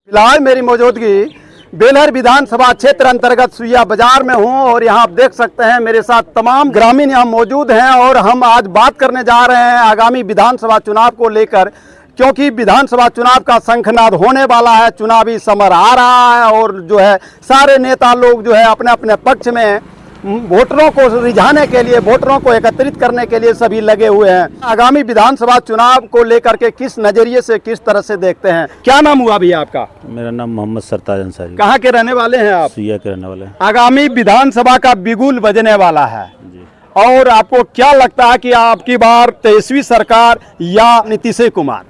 फिलहाल मेरी मौजूदगी बेलहर विधानसभा क्षेत्र अंतर्गत सुइया बाजार में हूं और यहां आप देख सकते हैं मेरे साथ तमाम ग्रामीण यहां मौजूद हैं और हम आज बात करने जा रहे हैं आगामी विधानसभा चुनाव को लेकर, क्योंकि विधानसभा चुनाव का शंखनाद होने वाला है, चुनावी समर आ रहा है और जो है सारे नेता लोग जो है अपने अपने पक्ष में वोटरों को रिझाने के लिए, वोटरों को एकत्रित करने के लिए सभी लगे हुए हैं। आगामी विधानसभा चुनाव को लेकर के किस नजरिए से, किस तरह से देखते हैं? क्या नाम हुआ भैया आपका? मेरा नाम मोहम्मद सरताज अंसारी। कहाँ के रहने वाले हैं आप? सुइया के रहने वाले हैं। आगामी विधानसभा का बिगुल बजने वाला है जी। और आपको क्या लगता है कि आपकी बार तेजस्वी सरकार या नीतीश कुमार?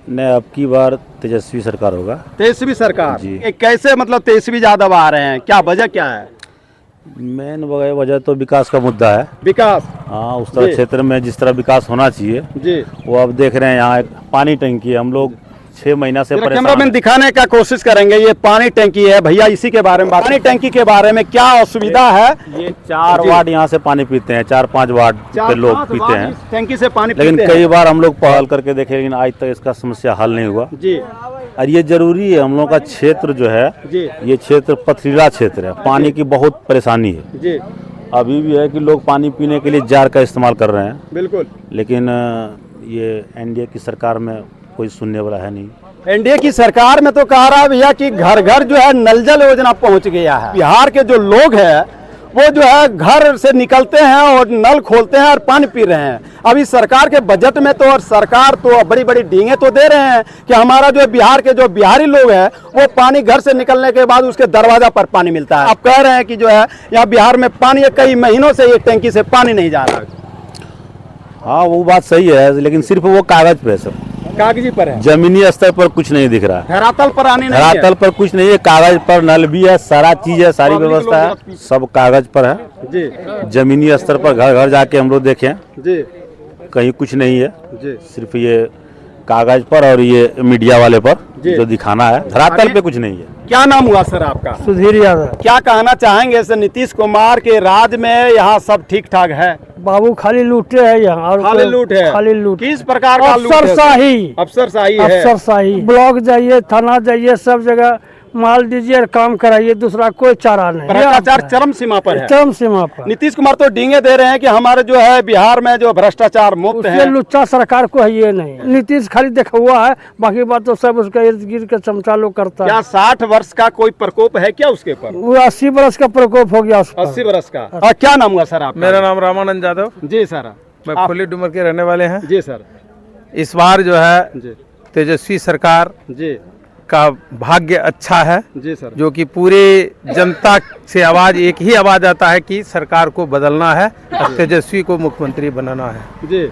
नहीं, अब की बार तेजस्वी सरकार होगा। तेजस्वी सरकार जी। कैसे, मतलब तेजस्वी यादव आ रहे हैं, क्या वजह क्या है? मेन वजह तो विकास का मुद्दा है। विकास, हाँ, उस तरह क्षेत्र में जिस तरह विकास होना चाहिए जी, वो अब देख रहे हैं। यहाँ एक पानी टंकी है, हम लोग 6 महीना से परेशान कैमरामैन हैं। दिखाने का कोशिश करेंगे। ये पानी टंकी है भैया, इसी के बारे में बात। पानी टंकी के बारे में क्या असुविधा है? ये 4 वार्ड यहाँ से पानी पीते हैं, 4-5 वार्ड के लोग पीते हैं, टंकी से पानी लेकिन पीते कई हैं। बार हम लोग पहल करके देखे, लेकिन आज तक इसका समस्या हल नहीं हुआ जी और ये जरूरी है। हम लोग का क्षेत्र जो है, जी ये क्षेत्र पथरीला क्षेत्र है, पानी की बहुत परेशानी है। जी, अभी भी है कि लोग पानी पीने के लिए जार का इस्तेमाल कर रहे हैं, बिल्कुल। लेकिन ये एनडीए की सरकार में कोई सुनने वाला है नहीं। एनडीए की सरकार में तो कह रहा है भैया कि घर घर जो है नल जल योजना पहुंच गया है। बिहार के जो लोग हैं वो जो है घर से निकलते हैं और नल खोलते हैं और पानी पी रहे हैं। अभी सरकार के बजट में तो, और सरकार तो बड़ी बड़ी डींगे तो दे रहे हैं कि हमारा जो बिहार के जो बिहारी लोग हैं वो पानी घर से निकलने के बाद उसके दरवाजा पर पानी मिलता है। आप कह रहे हैं कि जो है यहाँ बिहार में पानी कई महीनों से ये टैंकी से पानी नहीं जा रहा है। हाँ, वो बात सही है, लेकिन सिर्फ वो कागज पे है, सब कागजी पर है, जमीनी स्तर पर कुछ नहीं दिख रहा है। धरातल पर आने नहीं है। धरातल पर कुछ नहीं है, कागज पर नल भी है, सारा चीज है, सारी व्यवस्था है, सब कागज पर है जी जमीनी स्तर पर। घर घर जाके हम लोग देखें, जी कहीं कुछ नहीं है, जी, सिर्फ ये कागज पर और ये मीडिया वाले पर जी। जो दिखाना है, धरातल पे कुछ नहीं है। क्या नाम हुआ सर आपका? सुधीर यादव। क्या कहना चाहेंगे सर, नीतीश कुमार के राज में यहाँ सब ठीक ठाक है? बाबू खाली लूटे है यहाँ, और खाली लूट है? खाली लूट। किस प्रकार का लूट है? अफसरशाही, अफसरशाही है। अफसरशाही। ब्लॉक जाइए, थाना जाइए, सब जगह माल दीजिए और काम कराइए, दूसरा कोई चारा नहीं। भ्रष्टाचार चरम सीमा पर है। चरम सीमा पर। नीतीश कुमार तो डींगे दे रहे हैं कि हमारे जो है बिहार में जो भ्रष्टाचार मुक्त उससे है। लुच्चा सरकार को है ये नहीं। नीतीश खाली देखा हुआ है, बाकी बात तो सब उसका इर्द गिर्द के चमचा लोग करता क्या है। 60 वर्ष का कोई प्रकोप है क्या उसके ऊपर? वो 80 बरस का प्रकोप हो गया उस पर। 80 वर्ष का। और क्या नाम हुआ सर आपका? मेरा नाम रामानंद यादव। जी सर। मैं फुली डूमर के रहने वाले हैं। जी सर। इस बार जो है जी तेजस्वी सरकार जी का भाग्य अच्छा है, जी सर। जो कि पूरे जनता से आवाज एक ही आवाज आता है कि सरकार को बदलना है और तेजस्वी को मुख्यमंत्री बनाना है। जी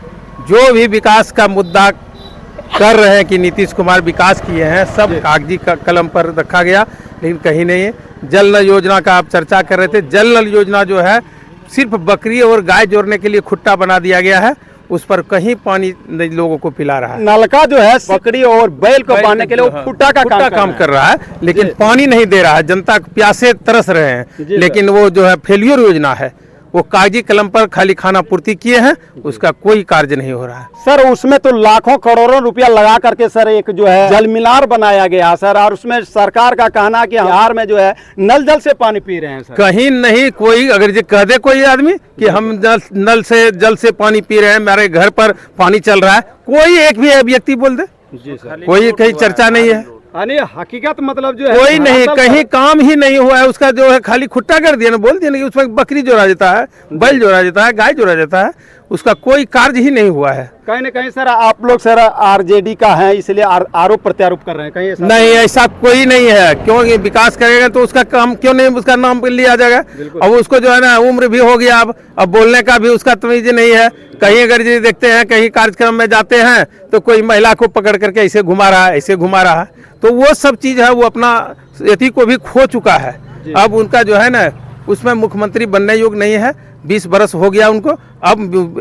जो भी विकास का मुद्दा कर रहे हैं कि नीतीश कुमार विकास किए हैं, सब कागजी कलम पर रखा गया, लेकिन कहीं नहीं है। जल नल योजना का आप चर्चा कर रहे थे, जल नल योजना जो है सिर्फ बकरी और गाय जोड़ने के लिए खुट्टा बना दिया गया है, उस पर कहीं पानी लोगों को पिला रहा है। नलका जो है बकरी और बैल को बांधने के लिए वो खुट्टा का काम कर रहा है, लेकिन पानी नहीं दे रहा है। जनता प्यासे तरस रहे हैं, लेकिन वो जो है फेल्यूर योजना है, वो कागजी कलम पर खाली खाना पूर्ति किए हैं, उसका कोई कार्य नहीं हो रहा है। सर उसमें तो लाखों करोड़ों रुपया लगा करके सर एक जो है जल मीनार बनाया गया सर, और उसमें सरकार का कहना कि बिहार में जो है नल जल से पानी पी रहे हैं सर। कहीं नहीं कोई, अगर ये कह दे कोई आदमी कि हम नल से जल से पानी पी रहे हैं, मेरे घर पर पानी चल रहा है, कोई एक भी व्यक्ति बोल दे? जी सर। कोई कहीं चर्चा नहीं है, यानी हकीकत मतलब जो है कोई नहीं, कहीं काम ही नहीं हुआ है। उसका जो है खाली खुट्टा कर दिया ना, बोल दिया ना कि उसमें बकरी जोड़ा जाता है, बैल जोड़ा जाता है, गाय जोड़ा जाता है, उसका कोई कार्य ही नहीं हुआ है। कहीं न कहीं सर आप लोग सर आरजेडी का है, इसलिए आरोप प्रत्यारोप कर रहे हैं, कहीं ऐसा नहीं, ऐसा कोई नहीं है। क्योंकि विकास करेगा तो उसका काम क्यों नहीं, उसका नाम पे लिया जाएगा। अब उसको जो है ना उम्र भी हो गया, अब बोलने का भी उसका तमीज नहीं है। कहीं अगर ये देखते हैं, कहीं कार्यक्रम में जाते हैं तो कोई महिला को पकड़ करके ऐसे घुमा रहा है, ऐसे घुमा रहा है, तो वो सब चीज है, वो अपना यति को भी खो चुका है। अब उनका जो है ना उसमें मुख्यमंत्री बनने योग्य नहीं है। 20 बरस हो गया उनको। अब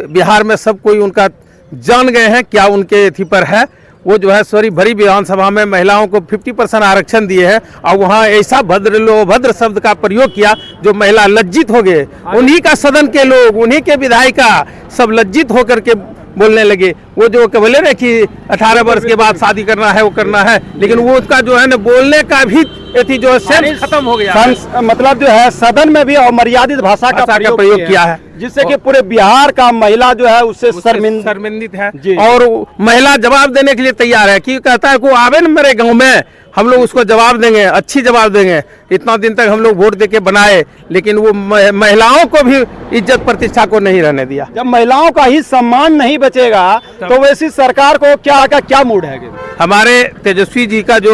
बिहार में सब कोई उनका जान गए हैं क्या उनके यति पर है। वो जो है सॉरी भरी विधानसभा में महिलाओं को 50% आरक्षण दिए हैं, और वहाँ ऐसा भद्र शब्द का प्रयोग किया जो महिला लज्जित हो गए। उन्हीं का सदन के लोग, उन्हीं के विधायिका सब लज्जित होकर के बोलने लगे। वो जो बोले ना कि 18 वर्ष के बाद शादी करना है, वो करना है, लेकिन वो उसका जो है ना बोलने का भी एथी जो है सेंस खत्म हो गया है। मतलब जो है सदन में भी अमर्यादित भाषा का प्रयोग किया है, जिससे कि पूरे बिहार का महिला जो है उससे शर्मिंदित है। जी। और महिला जवाब देने के लिए तैयार है कि कहता है को आवे न मेरे गांव में, हम लोग उसको जवाब देंगे, अच्छी जवाब देंगे। इतना दिन तक हम लोग वोट देके बनाए, लेकिन वो महिलाओं को भी इज्जत प्रतिष्ठा को नहीं रहने दिया। जब महिलाओं का ही सम्मान नहीं बचेगा तो वैसी सरकार को क्या मूड है? हमारे तेजस्वी जी का जो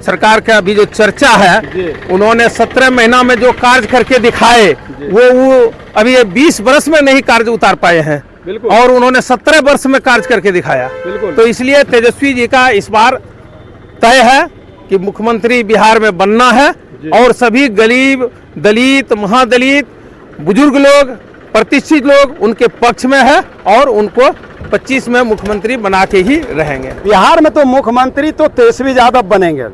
सरकार का अभी जो चर्चा है, उन्होंने 17 महीना में जो कार्य करके दिखाए, वो अभी 20 वर्ष में नहीं कार्य उतार पाए हैं, और उन्होंने 17 वर्ष में कार्य करके दिखाया। तो इसलिए तेजस्वी जी का इस बार तय है कि मुख्यमंत्री बिहार में बनना है, और सभी गरीब, दलित, महादलित, बुजुर्ग लोग, प्रतिष्ठित लोग उनके पक्ष में है, और उनको 25 में मुख्यमंत्री बना के ही रहेंगे। बिहार में तो मुख्यमंत्री तो तेजस्वी यादव बनेंगे,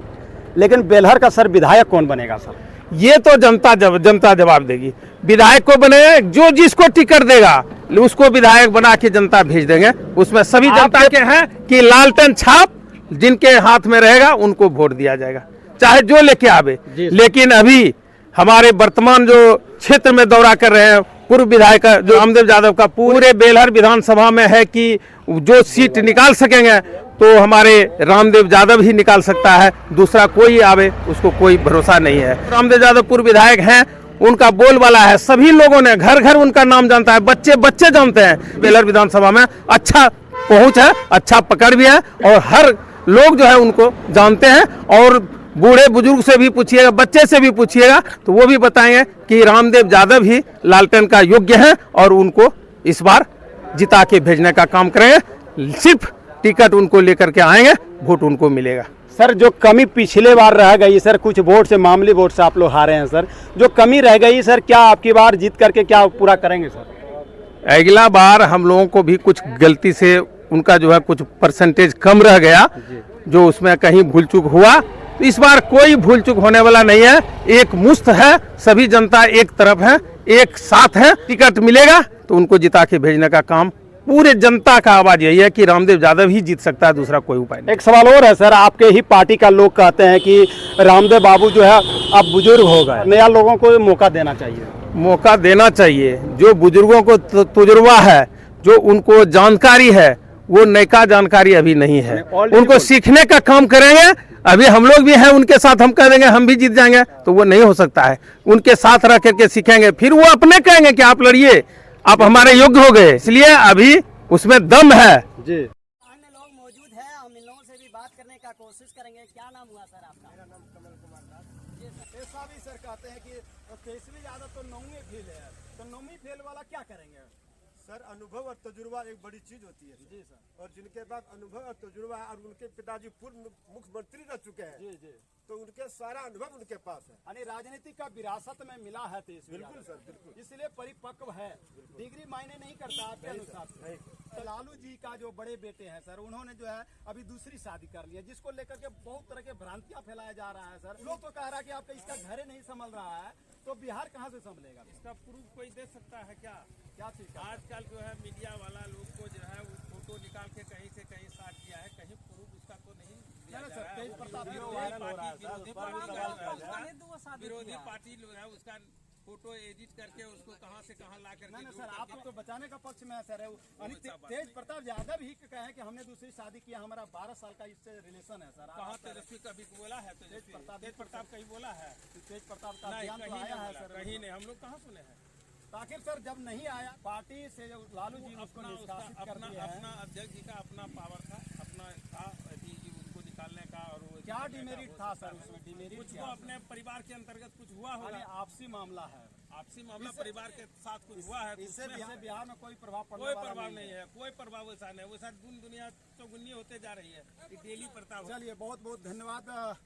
लेकिन बेलहर का सर विधायक कौन बनेगा सर? ये तो जनता जवाब देगी। विधायक को बने, जो जिसको टिकट देगा उसको विधायक बना के जनता भेज देंगे। उसमें सभी जनता के हैं कि लालटेन छाप जिनके हाथ में रहेगा उनको वोट दिया जाएगा, चाहे जो लेके आवे। लेकिन अभी हमारे वर्तमान जो क्षेत्र में दौरा कर रहे हैं पूर्व विधायक जो रामदेव यादव का पूरे बेलहर विधानसभा में है कि जो सीट निकाल सकेंगे तो हमारे रामदेव यादव ही निकाल सकता है, दूसरा कोई आवे उसको कोई भरोसा नहीं है। रामदेव यादव पूर्व विधायक हैं, उनका बोलबाला है, सभी लोगों ने घर घर उनका नाम जानता है, बच्चे जानते हैं। बेलहर विधानसभा में अच्छा पहुंच है, अच्छा पकड़ भी है, और हर लोग जो है उनको जानते हैं। और बूढ़े बुजुर्ग से भी पूछिएगा, बच्चे से भी पूछिएगा, तो वो भी बताएंगे कि रामदेव यादव ही लालटेन का योग्य है, और उनको इस बार जिता के भेजने का काम करेंगे। सिर्फ टिकट उनको लेकर के आएंगे, वोट उनको मिलेगा। सर जो कमी पिछले बार रह गई सर, कुछ वोट से, मामूली वोट से आप लोग हारे हैं सर, जो कमी रह गई सर, क्या आपकी बार जीत करके क्या पूरा करेंगे सर? अगला बार हम लोगों को भी कुछ गलती से उनका जो है कुछ परसेंटेज कम रह गया, जो उसमें कहीं भूल चूक हुआ, तो इस बार कोई भूल चूक होने वाला नहीं है। एक मुश्त है, सभी जनता एक तरफ है, एक साथ है। टिकट मिलेगा तो उनको जिता के भेजने का काम, पूरे जनता का आवाज यही है कि रामदेव यादव ही जीत सकता है, दूसरा कोई उपाय नहीं। एक सवाल और है सर, आपके ही पार्टी का लोग कहते हैं कि रामदेव बाबू जो है अब बुजुर्ग हो गए, नया लोगों को मौका देना चाहिए। मौका देना चाहिए, जो बुजुर्गों को तजुर्बा है, जो उनको जानकारी है, वो नयका जानकारी अभी नहीं है, उनको सीखने का काम करेंगे। अभी हम लोग भी हैं उनके साथ, हम कह देंगे हम भी जीत जाएंगे, तो वो नहीं हो सकता है। उनके साथ रह करके सीखेंगे, फिर वो अपने कहेंगे कि आप लड़िए, आप हमारे योग्य हो गए। इसलिए अभी उसमें दम है जी। अन्य लोग मौजूद हैं, हम इन लोगों से भी बात करने का कोशिश करेंगे। क्या नाम हुआ सर आपका? मेरा नाम कमल कुमार दास। जी सर। ऐसा भी सर कहते हैं कि तेजस्वी यादव तो 9वीं फेल है, तो 9वीं फेल वाला क्या करेंगे? सर अनुभव और तजुर्बा एक बड़ी चीज होती है जी सर। और जिनके पास अनुभव और तजुर्बा है, और उनके पिताजी पूर्व मुख्यमंत्री रह चुके हैं, जी जी, तो उनके सारा अनुभव उनके पास है। यानी राजनीति का विरासत में मिला है तेजस्वी बिल्कुल यादव। सर, बिल्कुल। इसलिए परिपक्व है, डिग्री मायने नहीं करता आपके अनुसार से। तो लालू जी का जो बड़े बेटे हैं सर, उन्होंने जो है अभी दूसरी शादी कर ली है, जिसको लेकर के बहुत तरह के भ्रांतियां फैलाया जा रहा है सर। लोग तो कह रहा है कि आपका इसका घर ही नहीं संभल रहा है, तो बिहार कहाँ से संभलेगा? इसका प्रूफ कोई दे सकता है क्या? क्या चीज का? आजकल जो है मीडिया वाला लोग को जो है वो फोटो निकाल के कहीं से कहीं साथ किया है, कहीं प्रूफ उसका तो नहीं दिया जा रहा है। तेज प्रताप विरोधी वायरल हो रहा है पार्टी सर, विरोधी उस पर भी पार्टी सवाल का उठाया जो जाए। है, विरोधी पार्टी जो है उसका फोटो एडिट करके उसको कहां से कहां ला करके नहीं जोड़ सर, आप करके- तो बचाने का पक्ष में है सर। यानी तेज प्रताप यादव ही कहे हैं कि हमने दूसरी शादी किया, हमारा 12 साल का इससे रिलेशन है सर। कहाँ तेजस्वी कभी बोला है? तेज प्रताप कहीं बोला है? तेज प्रताप का नहीं, बयान तो कहीं आया नहीं है बोला, सर। कहीं नहीं, हम लोग कहाँ सुने हैं। आखिर सर जब नहीं आया पार्टी से, जब लालू जी उसको अपना निष्कासित कर अपना दिए हैं, अपना अध्यक्ष जी का अपना पावर था, अपना था अभी उसको निकालने का, और वो क्या डिमेरिट था सर उसमें? डिमेरिट कुछ क्या वो था? अपने परिवार के अंतर्गत कुछ हुआ यानी होगा, आपसी मामला है, आपसी मामला परिवार के साथ कुछ हुआ है, तो इससे उसमें बिहार में कोई प्रभाव पड़ने कोई वाला प्रभाव नहीं है, कोई प्रभाव ऐसा नहीं। वो सर दुनिया चौगुनी होते जा रही है, कि डेली प्रताप। चलिए बहुत बहुत धन्यवाद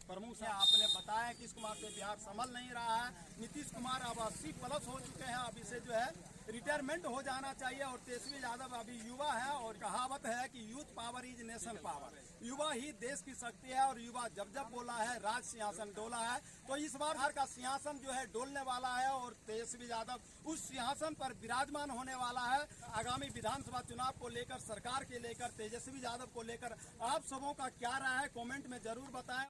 प्रमुख से, आपने बताया कि नीतीश कुमार से बिहार संभल नहीं रहा है। नीतीश कुमार अब 80+ हो चुके हैं, अब इसे जो है रिटायरमेंट हो जाना चाहिए। और तेजस्वी यादव अभी युवा है और कहावत है कि youth power is nation power, युवा ही देश की शक्ति है। और युवा जब जब बोला है राज सिंहासन डोला है, तो इस बार बिहार का सिंहासन जो है डोलने वाला है और तेजस्वी यादव उस सिंहासन पर विराजमान होने वाला है। आगामी विधानसभा चुनाव को लेकर, सरकार के लेकर, तेजस्वी यादव को लेकर आप सबों का क्या राय है, कमेंट में जरूर बताएं।